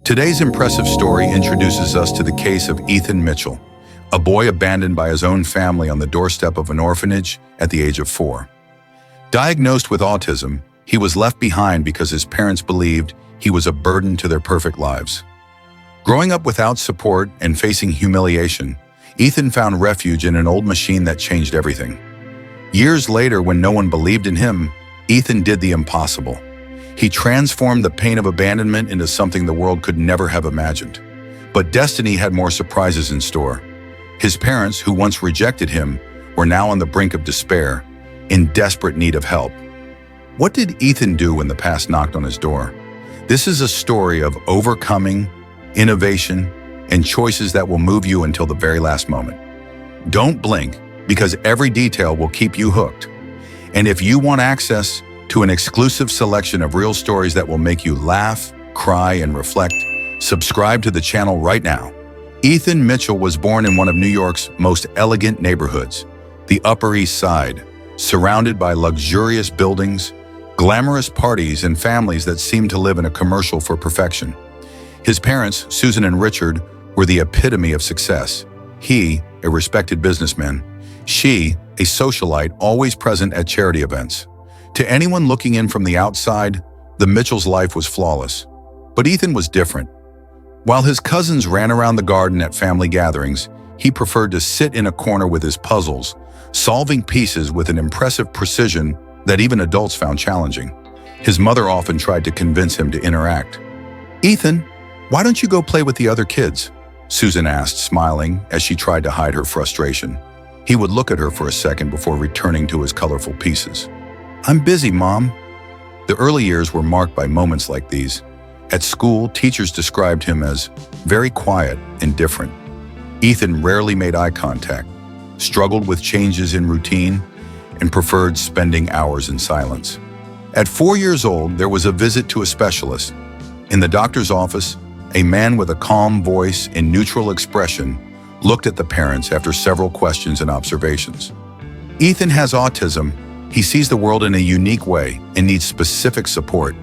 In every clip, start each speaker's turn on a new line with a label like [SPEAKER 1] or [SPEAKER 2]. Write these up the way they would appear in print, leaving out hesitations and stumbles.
[SPEAKER 1] Today's impressive story introduces us to the case of Ethan Mitchell, a boy abandoned by his own family on the doorstep of an orphanage at the age of 4. Diagnosed with autism, he was left behind because his parents believed he was a burden to their perfect lives. Growing up without support and facing humiliation, Ethan found refuge in an old machine that changed everything. Years later, when no one believed in him, Ethan did the impossible. He transformed the pain of abandonment into something the world could never have imagined. But destiny had more surprises in store. His parents, who once rejected him, were now on the brink of despair, in desperate need of help. What did Ethan do when the past knocked on his door? This is a story of overcoming, innovation, and choices that will move you until the very last moment. Don't blink, because every detail will keep you hooked. And if you want access to an exclusive selection of real stories that will make you laugh, cry, and reflect, subscribe to the channel right now. Ethan Mitchell was born in one of New York's most elegant neighborhoods, the Upper East Side, surrounded by luxurious buildings, glamorous parties, and families that seemed to live in a commercial for perfection. His parents, Susan and Richard, were the epitome of success. He, a respected businessman; she, a socialite always present at charity events. To anyone looking in from the outside, the Mitchells' life was flawless. But Ethan was different. While his cousins ran around the garden at family gatherings, he preferred to sit in a corner with his puzzles, solving pieces with an impressive precision that even adults found challenging. His mother often tried to convince him to interact. "Ethan, why don't you go play with the other kids?" Susan asked, smiling as she tried to hide her frustration. He would look at her for a second before returning to his colorful pieces. "I'm busy, Mom." The early years were marked by moments like these. At school, teachers described him as very quiet and different. Ethan rarely made eye contact, struggled with changes in routine, and preferred spending hours in silence. At 4 years old, there was a visit to a specialist. In the doctor's office, a man with a calm voice and neutral expression looked at the parents after several questions and observations. "Ethan has autism. He sees the world in a unique way and needs specific support."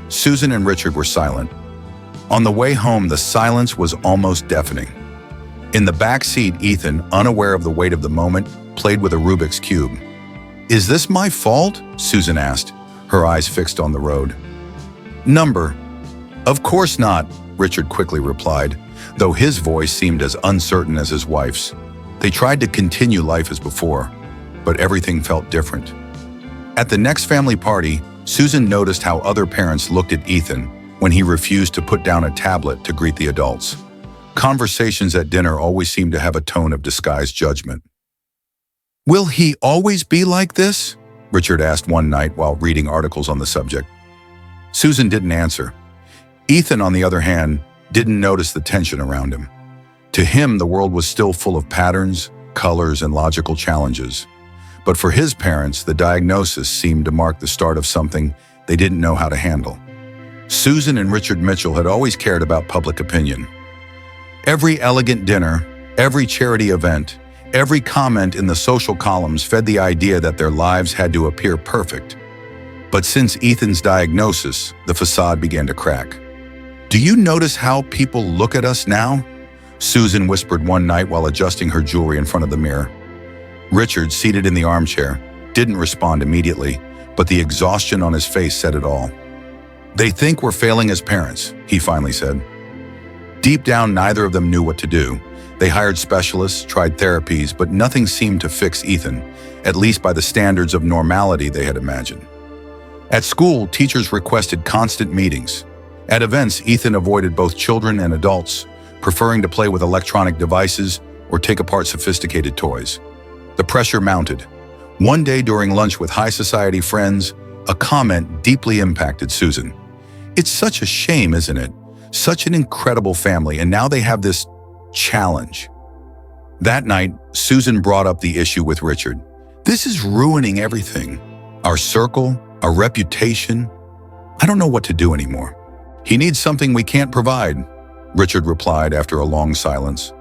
[SPEAKER 1] Susan and Richard were silent. On the way home, the silence was almost deafening. In the back seat, Ethan, unaware of the weight of the moment, played with a Rubik's Cube. "Is this my fault?" Susan asked, her eyes fixed on the road. "Number." "Of course not," Richard quickly replied, though his voice seemed as uncertain as his wife's. They tried to continue life as before, but everything felt different. At the next family party, Susan noticed how other parents looked at Ethan when he refused to put down a tablet to greet the adults. Conversations at dinner always seemed to have a tone of disguised judgment. "Will he always be like this?" Richard asked one night while reading articles on the subject. Susan didn't answer. Ethan, on the other hand, didn't notice the tension around him. To him, the world was still full of patterns, colors, and logical challenges. But for his parents, the diagnosis seemed to mark the start of something they didn't know how to handle. Susan and Richard Mitchell had always cared about public opinion. Every elegant dinner, every charity event, every comment in the social columns fed the idea that their lives had to appear perfect. But since Ethan's diagnosis, the facade began to crack. "Do you notice how people look at us now?" Susan whispered one night while adjusting her jewelry in front of the mirror. Richard, seated in the armchair, didn't respond immediately, but the exhaustion on his face said it all. "They think we're failing as parents," he finally said. Deep down, neither of them knew what to do. They hired specialists, tried therapies, but nothing seemed to fix Ethan, at least by the standards of normality they had imagined. At school, teachers requested constant meetings. At events, Ethan avoided both children and adults, preferring to play with electronic devices or take apart sophisticated toys. The pressure mounted. One day during lunch with high society friends, a comment deeply impacted Susan. "It's such a shame, isn't it? Such an incredible family, and now they have this challenge." That night, Susan brought up the issue with Richard. "This is ruining everything. Our circle, our reputation. I don't know what to do anymore." "He needs something we can't provide," Richard replied after a long silence.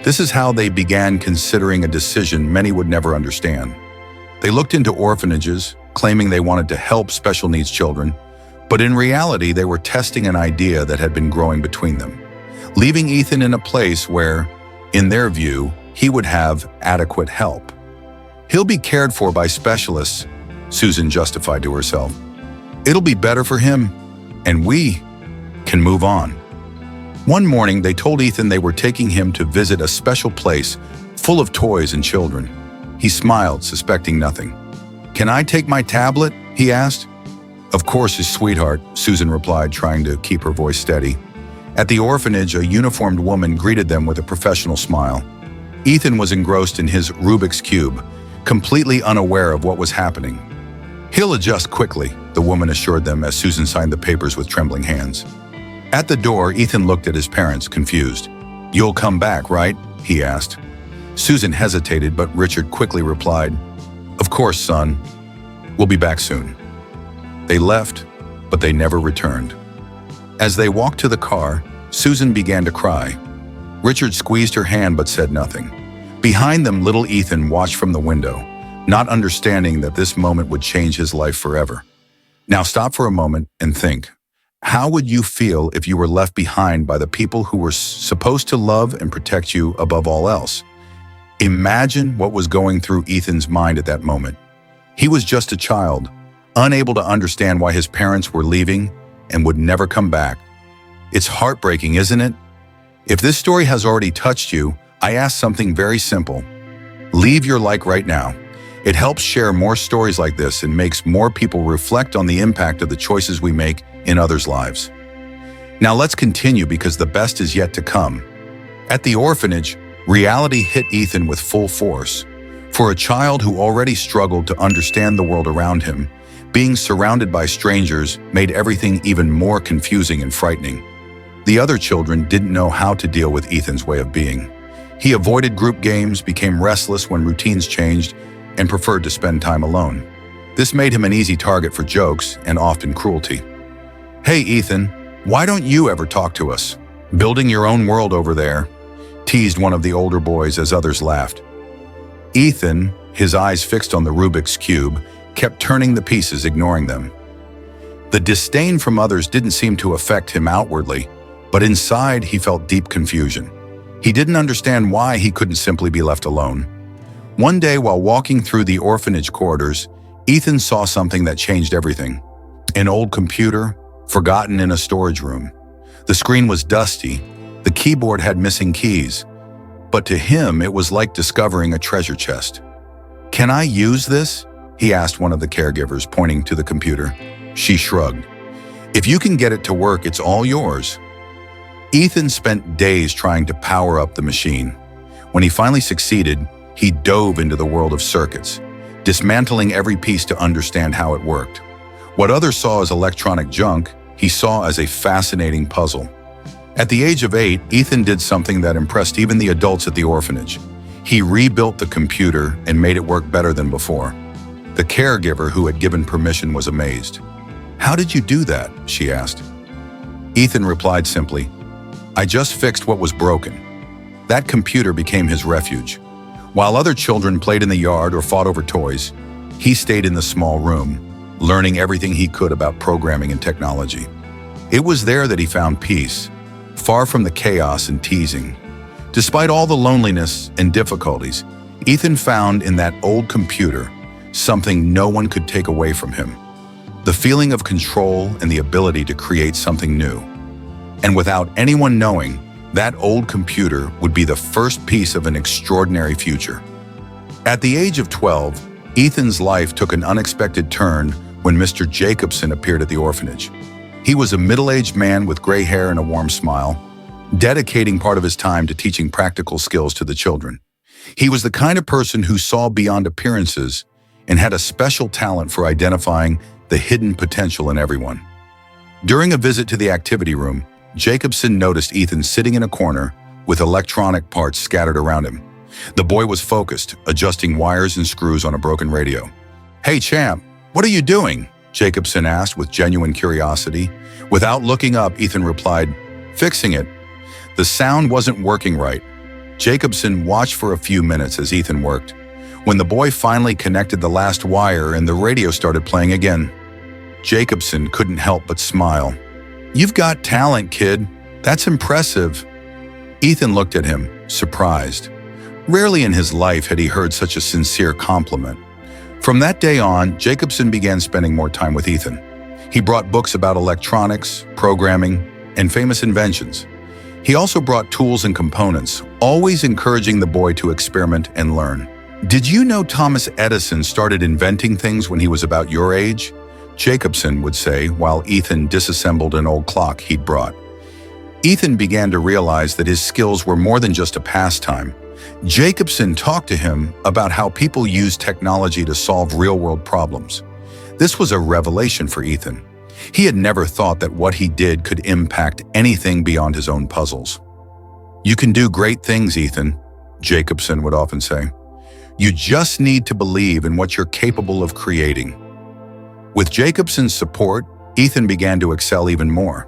[SPEAKER 1] This is how they began considering a decision many would never understand. They looked into orphanages, claiming they wanted to help special needs children, But in reality, they were testing an idea that had been growing between them, leaving Ethan in a place where, in their view, he would have adequate help. He'll be cared for by specialists, Susan justified to herself. It'll be better for him, and we can move on. One morning, they told Ethan they were taking him to visit a special place full of toys and children. He smiled, suspecting nothing. "Can I take my tablet?" he asked. "Of course, his sweetheart," Susan replied, trying to keep her voice steady. At the orphanage, a uniformed woman greeted them with a professional smile. Ethan was engrossed in his Rubik's Cube, completely unaware of what was happening. "He'll adjust quickly," the woman assured them as Susan signed the papers with trembling hands. At the door, Ethan looked at his parents, confused. "You'll come back, right?" he asked. Susan hesitated, but Richard quickly replied, "Of course, son. We'll be back soon." They left, but they never returned. As they walked to the car, Susan began to cry. Richard squeezed her hand but said nothing. Behind them, little Ethan watched from the window, not understanding that this moment would change his life forever. Now stop for a moment and think. How would you feel if you were left behind by the people who were supposed to love and protect you above all else? Imagine what was going through Ethan's mind at that moment. He was just a child, unable to understand why his parents were leaving and would never come back. It's heartbreaking, isn't it? If this story has already touched you, I ask something very simple. Leave your like right now. It helps share more stories like this and makes more people reflect on the impact of the choices we make in others' lives. Now let's continue because the best is yet to come. At the orphanage, reality hit Ethan with full force. For a child who already struggled to understand the world around him, being surrounded by strangers made everything even more confusing and frightening. The other children didn't know how to deal with Ethan's way of being. He avoided group games, became restless when routines changed, and preferred to spend time alone. This made him an easy target for jokes and often cruelty. "Hey, Ethan, why don't you ever talk to us? Building your own world over there," teased one of the older boys as others laughed. Ethan, his eyes fixed on the Rubik's Cube, kept turning the pieces, ignoring them. The disdain from others didn't seem to affect him outwardly, but inside he felt deep confusion. He didn't understand why he couldn't simply be left alone. One day, while walking through the orphanage corridors, Ethan saw something that changed everything. An old computer, forgotten in a storage room. The screen was dusty, the keyboard had missing keys, but to him it was like discovering a treasure chest. "Can I use this?" he asked one of the caregivers, pointing to the computer. She shrugged. "If you can get it to work, it's all yours." Ethan spent days trying to power up the machine. When he finally succeeded, he dove into the world of circuits, dismantling every piece to understand how it worked. What others saw as electronic junk, he saw as a fascinating puzzle. At the age of 8, Ethan did something that impressed even the adults at the orphanage. He rebuilt the computer and made it work better than before. The caregiver who had given permission was amazed. "How did you do that?" she asked. Ethan replied simply, "I just fixed what was broken." That computer became his refuge. While other children played in the yard or fought over toys, he stayed in the small room, learning everything he could about programming and technology. It was there that he found peace, far from the chaos and teasing. Despite all the loneliness and difficulties, Ethan found in that old computer something no one could take away from him. The feeling of control and the ability to create something new. And without anyone knowing, that old computer would be the first piece of an extraordinary future. At the age of 12, Ethan's life took an unexpected turn when Mr. Jacobson appeared at the orphanage. He was a middle-aged man with gray hair and a warm smile, dedicating part of his time to teaching practical skills to the children. He was the kind of person who saw beyond appearances and had a special talent for identifying the hidden potential in everyone. During a visit to the activity room, Jacobson noticed Ethan sitting in a corner with electronic parts scattered around him. The boy was focused, adjusting wires and screws on a broken radio. "Hey, champ, what are you doing?" Jacobson asked with genuine curiosity. Without looking up, Ethan replied, "Fixing it." The sound wasn't working right. Jacobson watched for a few minutes as Ethan worked. When the boy finally connected the last wire and the radio started playing again, Jacobson couldn't help but smile. "You've got talent, kid. That's impressive." Ethan looked at him, surprised. Rarely in his life had he heard such a sincere compliment. From that day on, Jacobson began spending more time with Ethan. He brought books about electronics, programming, and famous inventions. He also brought tools and components, always encouraging the boy to experiment and learn. "Did you know Thomas Edison started inventing things when he was about your age?" Jacobson would say while Ethan disassembled an old clock he'd brought. Ethan began to realize that his skills were more than just a pastime. Jacobson talked to him about how people use technology to solve real-world problems. This was a revelation for Ethan. He had never thought that what he did could impact anything beyond his own puzzles. "You can do great things, Ethan," Jacobson would often say. "You just need to believe in what you're capable of creating." With Jacobson's support, Ethan began to excel even more.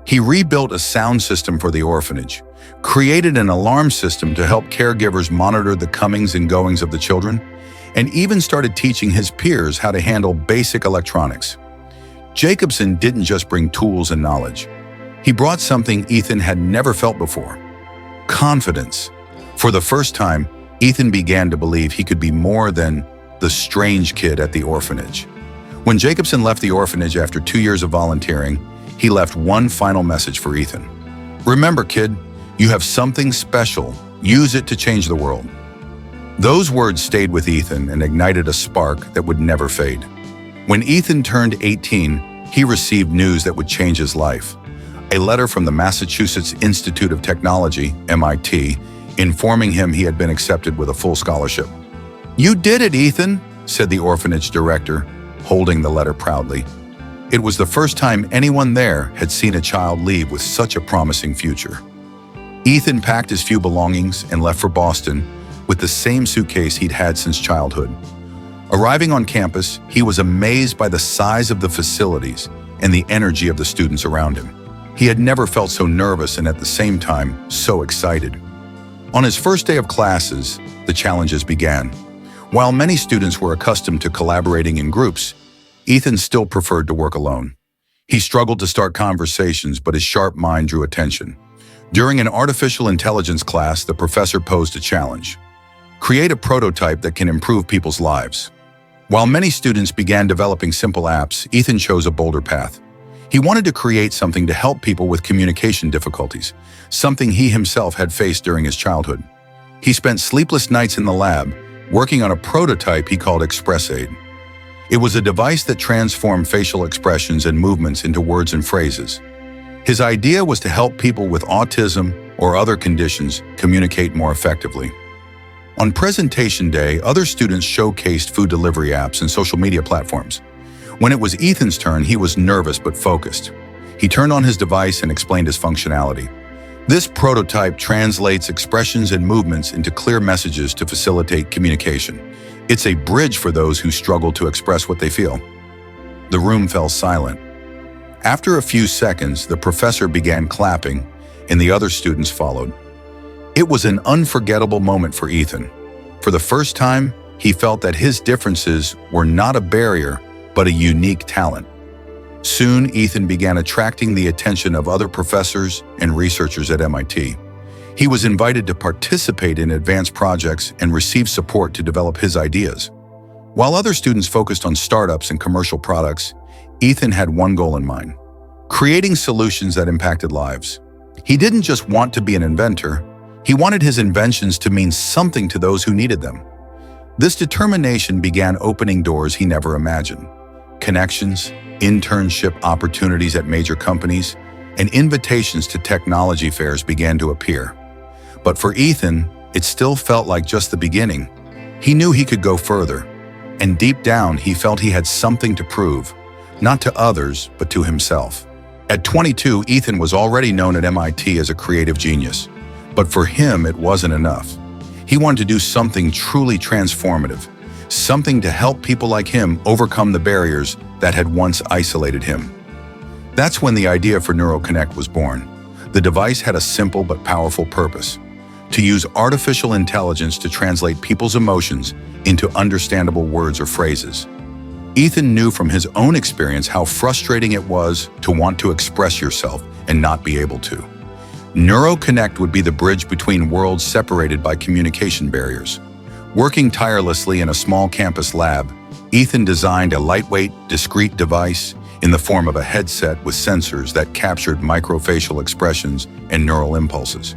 [SPEAKER 1] He rebuilt a sound system for the orphanage, created an alarm system to help caregivers monitor the comings and goings of the children, and even started teaching his peers how to handle basic electronics. Jacobson didn't just bring tools and knowledge. He brought something Ethan had never felt before: confidence. For the first time, Ethan began to believe he could be more than the strange kid at the orphanage. When Jacobson left the orphanage after 2 years of volunteering, he left one final message for Ethan. "Remember, kid, you have something special. Use it to change the world." Those words stayed with Ethan and ignited a spark that would never fade. When Ethan turned 18, he received news that would change his life. A letter from the Massachusetts Institute of Technology, MIT, informing him he had been accepted with a full scholarship. "You did it, Ethan," said the orphanage director, holding the letter proudly. It was the first time anyone there had seen a child leave with such a promising future. Ethan packed his few belongings and left for Boston with the same suitcase he'd had since childhood. Arriving on campus, he was amazed by the size of the facilities and the energy of the students around him. He had never felt so nervous and at the same time so excited. On his first day of classes, the challenges began. While many students were accustomed to collaborating in groups, Ethan still preferred to work alone. He struggled to start conversations, but his sharp mind drew attention. During an artificial intelligence class, the professor posed a challenge: create a prototype that can improve people's lives. While many students began developing simple apps, Ethan chose a bolder path. He wanted to create something to help people with communication difficulties, something he himself had faced during his childhood. He spent sleepless nights in the lab, working on a prototype he called ExpressAid. It was a device that transformed facial expressions and movements into words and phrases. His idea was to help people with autism or other conditions communicate more effectively. On presentation day, other students showcased food delivery apps and social media platforms. When it was Ethan's turn, he was nervous but focused. He turned on his device and explained his functionality. This prototype translates expressions and movements into clear messages to facilitate communication. It's a bridge for those who struggle to express what they feel. The room fell silent. After a few seconds, the professor began clapping, and the other students followed. It was an unforgettable moment for Ethan. For the first time, he felt that his differences were not a barrier, but a unique talent. Soon, Ethan began attracting the attention of other professors and researchers at MIT. He was invited to participate in advanced projects and receive support to develop his ideas. While other students focused on startups and commercial products, Ethan had one goal in mind: creating solutions that impacted lives. He didn't just want to be an inventor, he wanted his inventions to mean something to those who needed them. This determination began opening doors he never imagined. Connections, internship opportunities at major companies, and invitations to technology fairs began to appear. But for Ethan, it still felt like just the beginning. He knew he could go further, and deep down he felt he had something to prove, not to others, but to himself. At 22, Ethan was already known at MIT as a creative genius. But for him, it wasn't enough. He wanted to do something truly transformative, something to help people like him overcome the barriers that had once isolated him. That's when the idea for NeuroConnect was born. The device had a simple but powerful purpose: to use artificial intelligence to translate people's emotions into understandable words or phrases. Ethan knew from his own experience how frustrating it was to want to express yourself and not be able to. NeuroConnect would be the bridge between worlds separated by communication barriers. Working tirelessly in a small campus lab, Ethan designed a lightweight, discreet device in the form of a headset with sensors that captured microfacial expressions and neural impulses.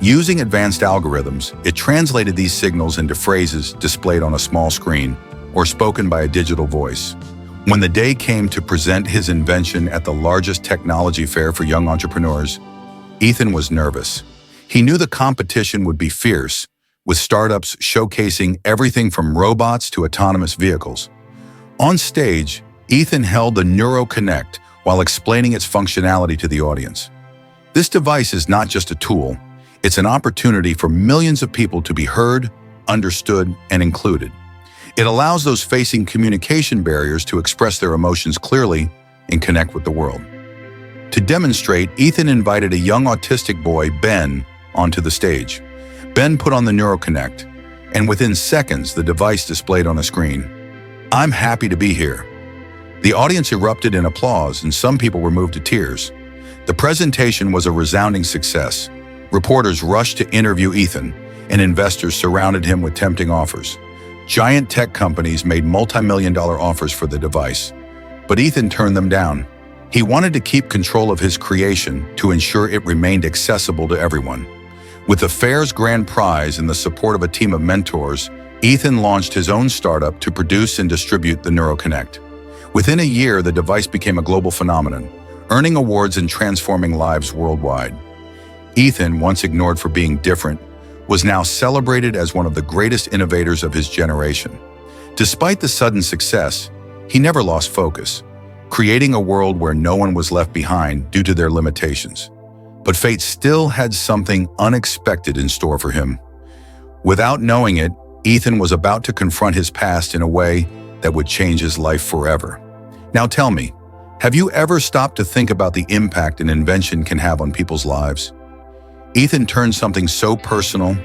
[SPEAKER 1] Using advanced algorithms, it translated these signals into phrases displayed on a small screen or spoken by a digital voice. When the day came to present his invention at the largest technology fair for young entrepreneurs, Ethan was nervous. He knew the competition would be fierce, with startups showcasing everything from robots to autonomous vehicles. On stage, Ethan held the NeuroConnect while explaining its functionality to the audience. This device is not just a tool, it's an opportunity for millions of people to be heard, understood, and included. It allows those facing communication barriers to express their emotions clearly and connect with the world. To demonstrate, Ethan invited a young autistic boy, Ben, onto the stage. Ben put on the NeuroConnect, and within seconds, the device displayed on a screen. "I'm happy to be here." The audience erupted in applause, and some people were moved to tears. The presentation was a resounding success. Reporters rushed to interview Ethan, and investors surrounded him with tempting offers. Giant tech companies made multi-million-dollar offers for the device, but Ethan turned them down. He wanted to keep control of his creation to ensure it remained accessible to everyone. With the fair's grand prize and the support of a team of mentors, Ethan launched his own startup to produce and distribute the NeuroConnect. Within a year, the device became a global phenomenon, earning awards and transforming lives worldwide. Ethan, once ignored for being different, was now celebrated as one of the greatest innovators of his generation. Despite the sudden success, he never lost focus, creating a world where no one was left behind due to their limitations. But fate still had something unexpected in store for him. Without knowing it, Ethan was about to confront his past in a way that would change his life forever. Now tell me, have you ever stopped to think about the impact an invention can have on people's lives? Ethan turned something so personal,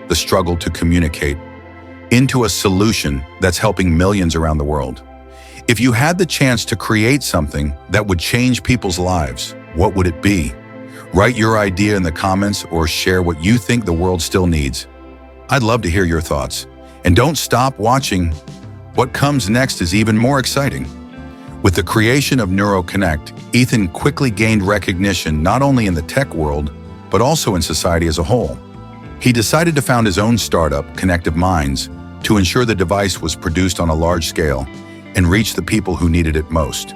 [SPEAKER 1] the struggle to communicate, into a solution that's helping millions around the world. If you had the chance to create something that would change people's lives, what would it be? Write your idea in the comments or share what you think the world still needs. I'd love to hear your thoughts. And don't stop watching. What comes next is even more exciting. With the creation of NeuroConnect, Ethan quickly gained recognition not only in the tech world, but also in society as a whole. He decided to found his own startup, Connective Minds, to ensure the device was produced on a large scale and reached the people who needed it most.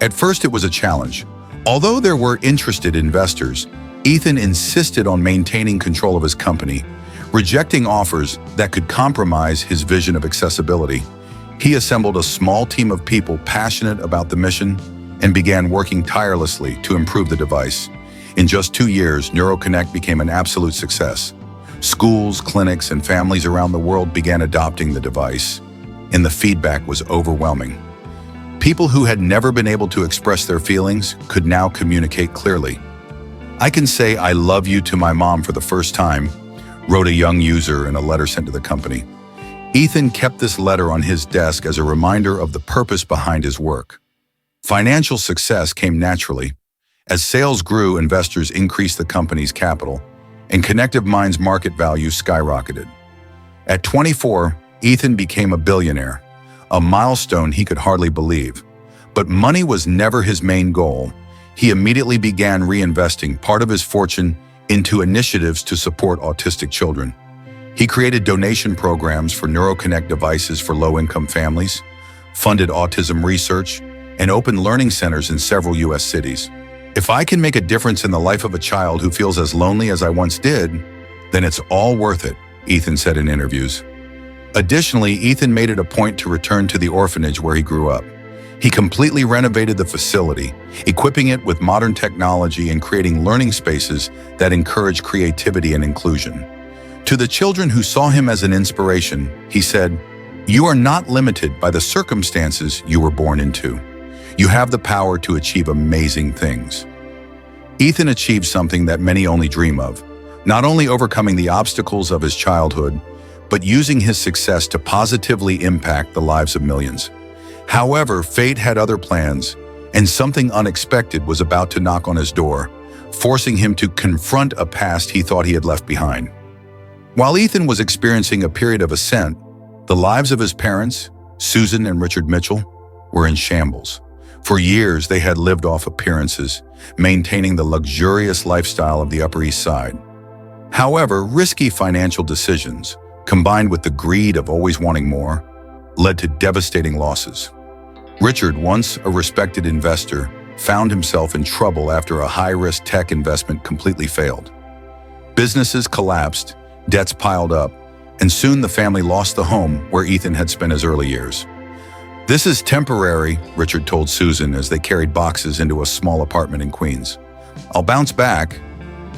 [SPEAKER 1] At first, it was a challenge. Although there were interested investors, Ethan insisted on maintaining control of his company, rejecting offers that could compromise his vision of accessibility. He assembled a small team of people passionate about the mission and began working tirelessly to improve the device. In just 2 years, NeuroConnect became an absolute success. Schools, clinics, and families around the world began adopting the device, and the feedback was overwhelming. People who had never been able to express their feelings could now communicate clearly. "I can say I love you to my mom for the first time," wrote a young user in a letter sent to the company. Ethan kept this letter on his desk as a reminder of the purpose behind his work. Financial success came naturally. As sales grew, investors increased the company's capital, and Connective Minds' market value skyrocketed. At 24, Ethan became a billionaire, a milestone he could hardly believe. But money was never his main goal. He immediately began reinvesting part of his fortune into initiatives to support autistic children. He created donation programs for NeuroConnect devices for low-income families, funded autism research, and opened learning centers in several U.S. cities. "If I can make a difference in the life of a child who feels as lonely as I once did, then it's all worth it," Ethan said in interviews. Additionally, Ethan made it a point to return to the orphanage where he grew up. He completely renovated the facility, equipping it with modern technology and creating learning spaces that encourage creativity and inclusion. To the children who saw him as an inspiration, he said, "You are not limited by the circumstances you were born into. You have the power to achieve amazing things." Ethan achieved something that many only dream of, not only overcoming the obstacles of his childhood, but using his success to positively impact the lives of millions. However, fate had other plans, and something unexpected was about to knock on his door, forcing him to confront a past he thought he had left behind. While Ethan was experiencing a period of ascent, the lives of his parents, Susan and Richard Mitchell, were in shambles. For years, they had lived off appearances, maintaining the luxurious lifestyle of the Upper East Side. However, risky financial decisions, combined with the greed of always wanting more, led to devastating losses. Richard, once a respected investor, found himself in trouble after a high-risk tech investment completely failed. Businesses collapsed, debts piled up, and soon the family lost the home where Ethan had spent his early years. "This is temporary," Richard told Susan as they carried boxes into a small apartment in Queens. "I'll bounce back."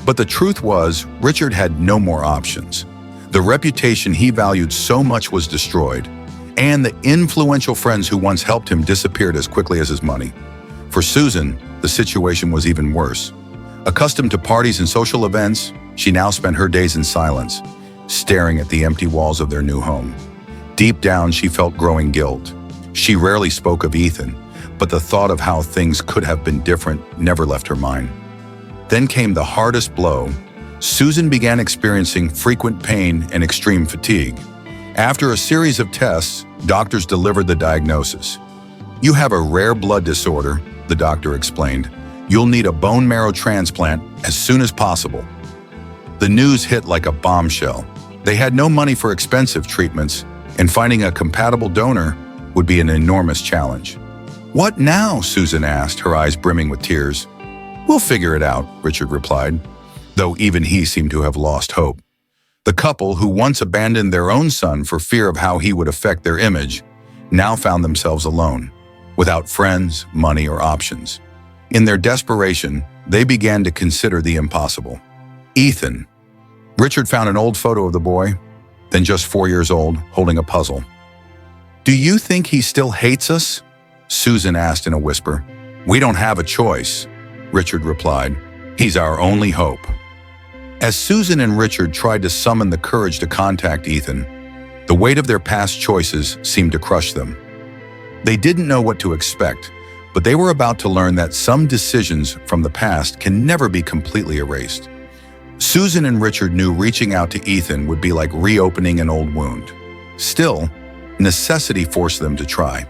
[SPEAKER 1] But the truth was, Richard had no more options. The reputation he valued so much was destroyed, and the influential friends who once helped him disappeared as quickly as his money. For Susan, the situation was even worse. Accustomed to parties and social events, she now spent her days in silence, staring at the empty walls of their new home. Deep down, she felt growing guilt. She rarely spoke of Ethan, but the thought of how things could have been different never left her mind. Then came the hardest blow. Susan began experiencing frequent pain and extreme fatigue. After a series of tests, doctors delivered the diagnosis. "You have a rare blood disorder," the doctor explained. "You'll need a bone marrow transplant as soon as possible." The news hit like a bombshell. They had no money for expensive treatments, and finding a compatible donor would be an enormous challenge. "What now?" Susan asked, her eyes brimming with tears. "We'll figure it out," Richard replied, though even he seemed to have lost hope. The couple, who once abandoned their own son for fear of how he would affect their image, now found themselves alone, without friends, money, or options. In their desperation, they began to consider the impossible. Ethan. Richard found an old photo of the boy, then just 4 years old, holding a puzzle. "Do you think he still hates us?" Susan asked in a whisper. "We don't have a choice," Richard replied. "He's our only hope." As Susan and Richard tried to summon the courage to contact Ethan, the weight of their past choices seemed to crush them. They didn't know what to expect, but they were about to learn that some decisions from the past can never be completely erased. Susan and Richard knew reaching out to Ethan would be like reopening an old wound. Still, necessity forced them to try.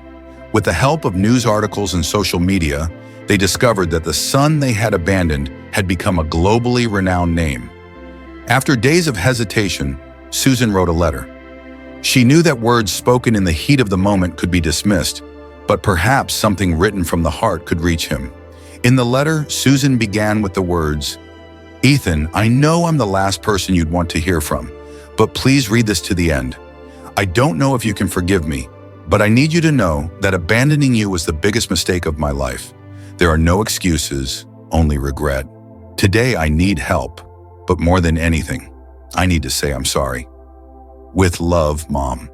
[SPEAKER 1] With the help of news articles and social media, they discovered that the son they had abandoned had become a globally renowned name. After days of hesitation, Susan wrote a letter. She knew that words spoken in the heat of the moment could be dismissed, but perhaps something written from the heart could reach him. In the letter, Susan began with the words, "Ethan, I know I'm the last person you'd want to hear from, but please read this to the end. I don't know if you can forgive me, but I need you to know that abandoning you was the biggest mistake of my life. There are no excuses, only regret. Today I need help, but more than anything, I need to say I'm sorry. With love, Mom."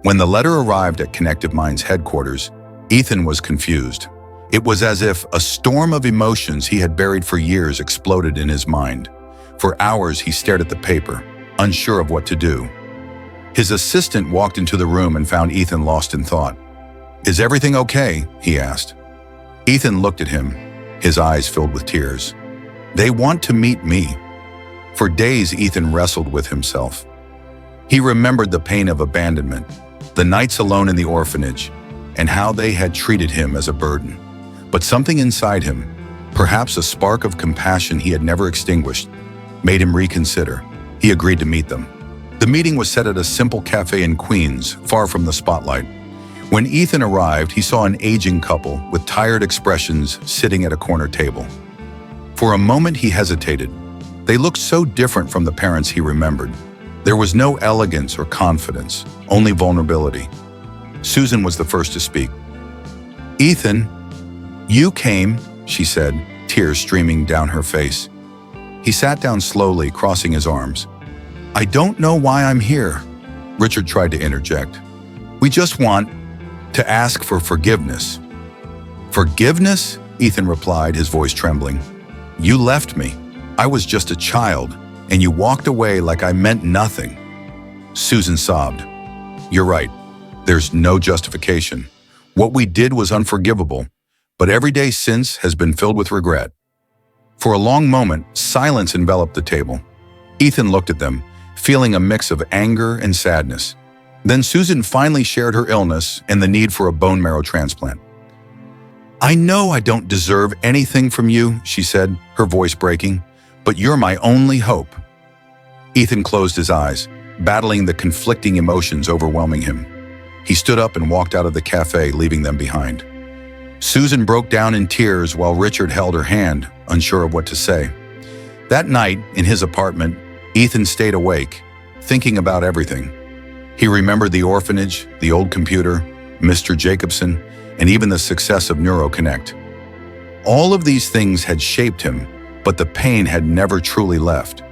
[SPEAKER 1] When the letter arrived at Connective Minds headquarters, Ethan was confused. It was as if a storm of emotions he had buried for years exploded in his mind. For hours he stared at the paper, unsure of what to do. His assistant walked into the room and found Ethan lost in thought. "Is everything okay?" he asked. Ethan looked at him, his eyes filled with tears. "They want to meet me." For days, Ethan wrestled with himself. He remembered the pain of abandonment, the nights alone in the orphanage, and how they had treated him as a burden. But something inside him, perhaps a spark of compassion he had never extinguished, made him reconsider. He agreed to meet them. The meeting was set at a simple cafe in Queens, far from the spotlight. When Ethan arrived, he saw an aging couple with tired expressions sitting at a corner table. For a moment, he hesitated. They looked so different from the parents he remembered. There was no elegance or confidence, only vulnerability. Susan was the first to speak. "Ethan, you came," she said, tears streaming down her face. He sat down slowly, crossing his arms. "I don't know why I'm here," Richard tried to interject. "We just want to ask for forgiveness." "Forgiveness?" Ethan replied, his voice trembling. "You left me. I was just a child, and you walked away like I meant nothing." Susan sobbed. "You're right. There's no justification. What we did was unforgivable, but every day since has been filled with regret." For a long moment, silence enveloped the table. Ethan looked at them, feeling a mix of anger and sadness. Then Susan finally shared her illness and the need for a bone marrow transplant. "I know I don't deserve anything from you," she said, her voice breaking, "but you're my only hope." Ethan closed his eyes, battling the conflicting emotions overwhelming him. He stood up and walked out of the cafe, leaving them behind. Susan broke down in tears while Richard held her hand, unsure of what to say. That night, in his apartment, Ethan stayed awake, thinking about everything. He remembered the orphanage, the old computer, Mr. Jacobson, and even the success of NeuroConnect. All of these things had shaped him, but the pain had never truly left.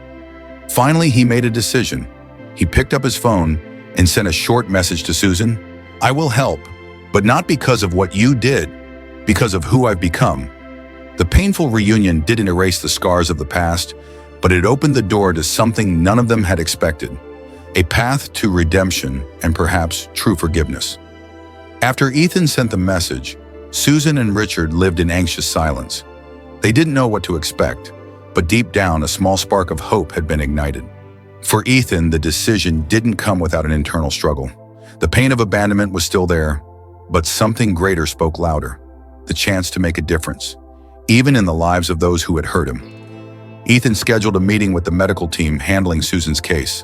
[SPEAKER 1] Finally, he made a decision. He picked up his phone and sent a short message to Susan. "I will help, but not because of what you did, because of who I've become." The painful reunion didn't erase the scars of the past, but it opened the door to something none of them had expected, a path to redemption and perhaps true forgiveness. After Ethan sent the message, Susan and Richard lived in anxious silence. They didn't know what to expect, but deep down a small spark of hope had been ignited. For Ethan, the decision didn't come without an internal struggle. The pain of abandonment was still there, but something greater spoke louder, the chance to make a difference, even in the lives of those who had hurt him. Ethan scheduled a meeting with the medical team handling Susan's case.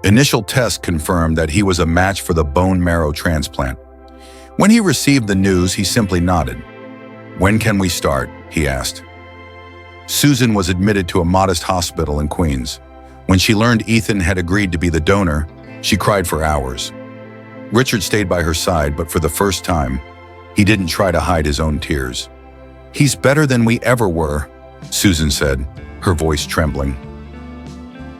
[SPEAKER 1] Initial tests confirmed that he was a match for the bone marrow transplant. When he received the news, he simply nodded. "When can we start?" he asked. Susan was admitted to a modest hospital in Queens. When she learned Ethan had agreed to be the donor, she cried for hours. Richard stayed by her side, but for the first time, he didn't try to hide his own tears. "He's better than we ever were," Susan said, her voice trembling.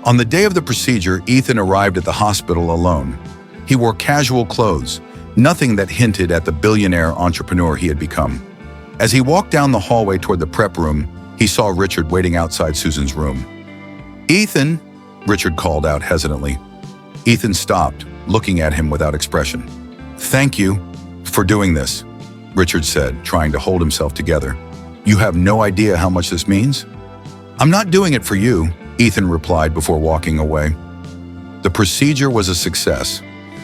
[SPEAKER 1] On the day of the procedure, Ethan arrived at the hospital alone. He wore casual clothes, nothing that hinted at the billionaire entrepreneur he had become. As he walked down the hallway toward the prep room, he saw Richard waiting outside Susan's room. "Ethan," Richard called out hesitantly. Ethan stopped, looking at him without expression. "Thank you for doing this," Richard said, trying to hold himself together. "You have no idea how much this means?" "I'm not doing it for you," Ethan replied before walking away. The procedure was a success.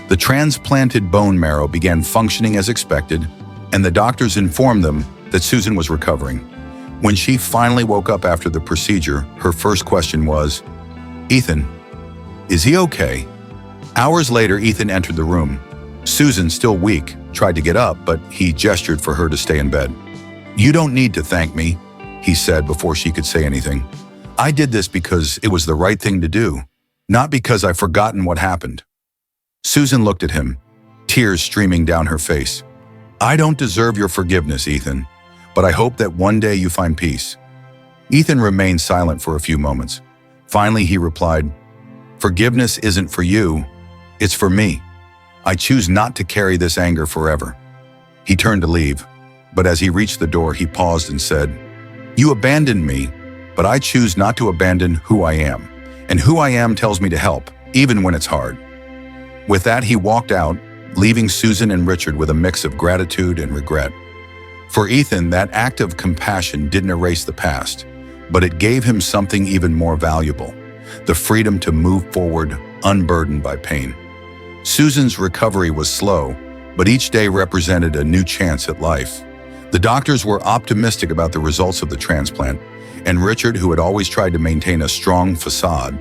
[SPEAKER 1] The transplanted bone marrow began functioning as expected, and the doctors informed them that Susan was recovering. When she finally woke up after the procedure, her first question was, "Ethan, is he okay?" Hours later, Ethan entered the room. Susan, still weak, tried to get up, but he gestured for her to stay in bed. "You don't need to thank me," he said before she could say anything. "I did this because it was the right thing to do, not because I've forgotten what happened." Susan looked at him, tears streaming down her face. "I don't deserve your forgiveness, Ethan, but I hope that one day you find peace." Ethan remained silent for a few moments. Finally, he replied, "Forgiveness isn't for you, it's for me. I choose not to carry this anger forever." He turned to leave, but as he reached the door, he paused and said, "You abandoned me, but I choose not to abandon who I am, and who I am tells me to help, even when it's hard." With that, he walked out, leaving Susan and Richard with a mix of gratitude and regret. For Ethan, that act of compassion didn't erase the past, but it gave him something even more valuable, the freedom to move forward unburdened by pain. Susan's recovery was slow, but each day represented a new chance at life. The doctors were optimistic about the results of the transplant, and Richard, who had always tried to maintain a strong facade,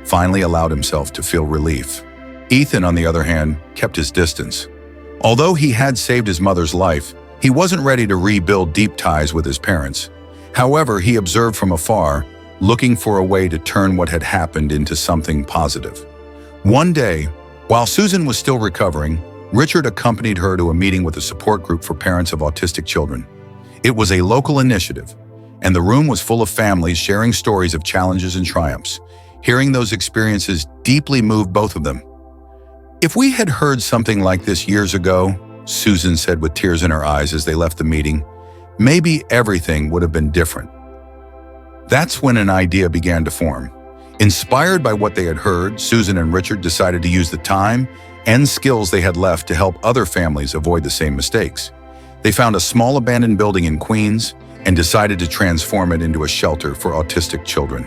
[SPEAKER 1] finally allowed himself to feel relief. Ethan, on the other hand, kept his distance. Although he had saved his mother's life, he wasn't ready to rebuild deep ties with his parents. However, he observed from afar, looking for a way to turn what had happened into something positive. One day, while Susan was still recovering, Richard accompanied her to a meeting with a support group for parents of autistic children. It was a local initiative, and the room was full of families sharing stories of challenges and triumphs. Hearing those experiences deeply moved both of them. "If we had heard something like this years ago," Susan said with tears in her eyes as they left the meeting, "maybe everything would have been different." That's when an idea began to form. Inspired by what they had heard, Susan and Richard decided to use the time and skills they had left to help other families avoid the same mistakes. They found a small abandoned building in Queens and decided to transform it into a shelter for autistic children.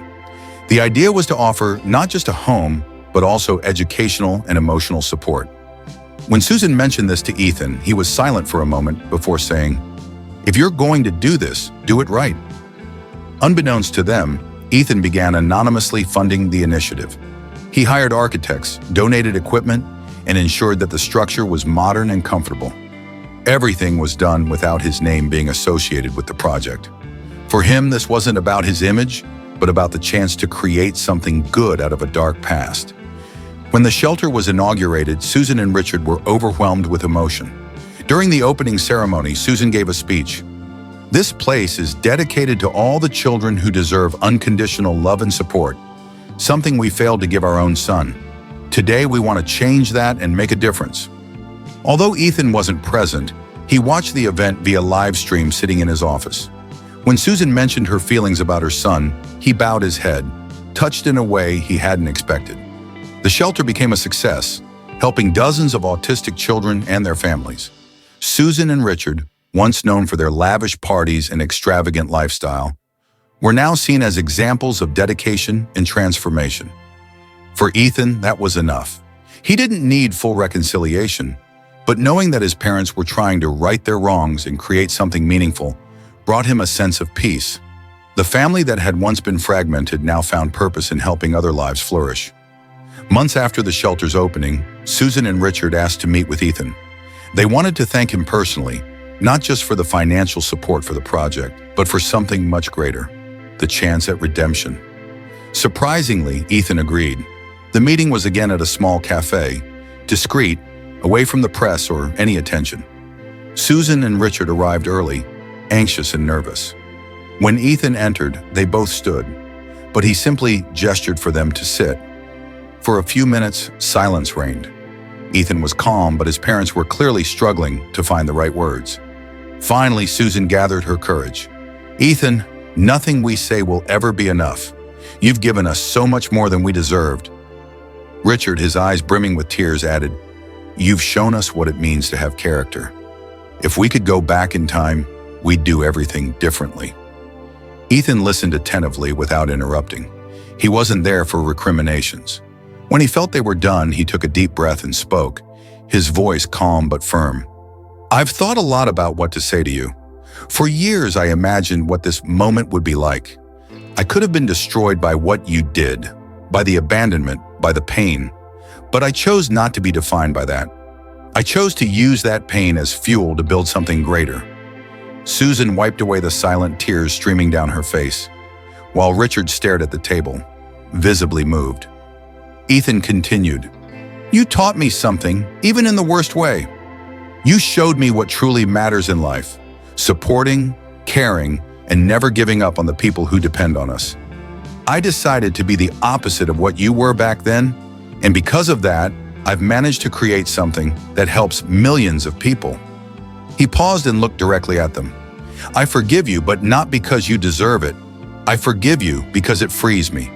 [SPEAKER 1] The idea was to offer not just a home, but also educational and emotional support. When Susan mentioned this to Ethan, he was silent for a moment before saying, "If you're going to do this, do it right." Unbeknownst to them, Ethan began anonymously funding the initiative. He hired architects, donated equipment, and ensured that the structure was modern and comfortable. Everything was done without his name being associated with the project. For him, this wasn't about his image, but about the chance to create something good out of a dark past. When the shelter was inaugurated, Susan and Richard were overwhelmed with emotion. During the opening ceremony, Susan gave a speech. "This place is dedicated to all the children who deserve unconditional love and support, something we failed to give our own son. Today, we want to change that and make a difference." Although Ethan wasn't present, he watched the event via live stream sitting in his office. When Susan mentioned her feelings about her son, he bowed his head, touched in a way he hadn't expected. The shelter became a success, helping dozens of autistic children and their families. Susan and Richard, once known for their lavish parties and extravagant lifestyle, were now seen as examples of dedication and transformation. For Ethan, that was enough. He didn't need full reconciliation, but knowing that his parents were trying to right their wrongs and create something meaningful brought him a sense of peace. The family that had once been fragmented now found purpose in helping other lives flourish. Months after the shelter's opening, Susan and Richard asked to meet with Ethan. They wanted to thank him personally, not just for the financial support for the project, but for something much greater, the chance at redemption. Surprisingly, Ethan agreed. The meeting was again at a small cafe, discreet, away from the press or any attention. Susan and Richard arrived early, anxious and nervous. When Ethan entered, they both stood, but he simply gestured for them to sit. For a few minutes, silence reigned. Ethan was calm, but his parents were clearly struggling to find the right words. Finally, Susan gathered her courage. "Ethan, nothing we say will ever be enough. You've given us so much more than we deserved." Richard, his eyes brimming with tears, added, "You've shown us what it means to have character. If we could go back in time, we'd do everything differently." Ethan listened attentively without interrupting. He wasn't there for recriminations. When he felt they were done, he took a deep breath and spoke, his voice calm but firm. "I've thought a lot about what to say to you. For years, I imagined what this moment would be like. I could have been destroyed by what you did, by the abandonment, by the pain. But I chose not to be defined by that. I chose to use that pain as fuel to build something greater." Susan wiped away the silent tears streaming down her face, while Richard stared at the table, visibly moved. Ethan continued, "You taught me something, even in the worst way. You showed me what truly matters in life, supporting, caring, and never giving up on the people who depend on us. I decided to be the opposite of what you were back then, and because of that, I've managed to create something that helps millions of people." He paused and looked directly at them. "I forgive you, but not because you deserve it. I forgive you because it frees me.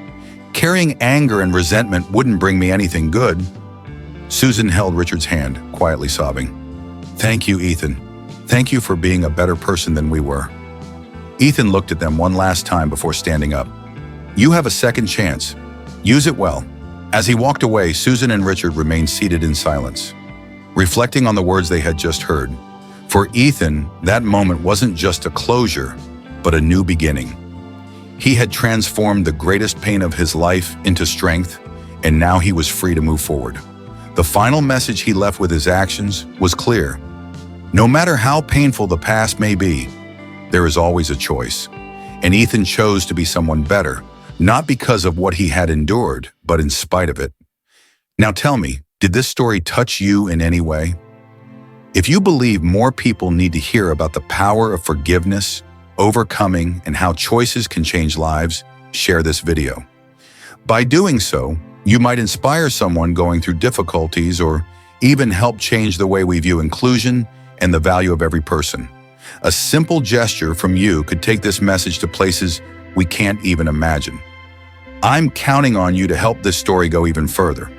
[SPEAKER 1] Carrying anger and resentment wouldn't bring me anything good." Susan held Richard's hand, quietly sobbing. "Thank you, Ethan. Thank you for being a better person than we were." Ethan looked at them one last time before standing up. "You have a second chance. Use it well." As he walked away, Susan and Richard remained seated in silence, reflecting on the words they had just heard. For Ethan, that moment wasn't just a closure, but a new beginning. He had transformed the greatest pain of his life into strength, and now he was free to move forward. The final message he left with his actions was clear. No matter how painful the past may be, there is always a choice. And Ethan chose to be someone better, not because of what he had endured, but in spite of it. Now tell me, did this story touch you in any way? If you believe more people need to hear about the power of forgiveness, overcoming, and how choices can change lives, share this video. By doing so, you might inspire someone going through difficulties or even help change the way we view inclusion and the value of every person. A simple gesture from you could take this message to places we can't even imagine. I'm counting on you to help this story go even further.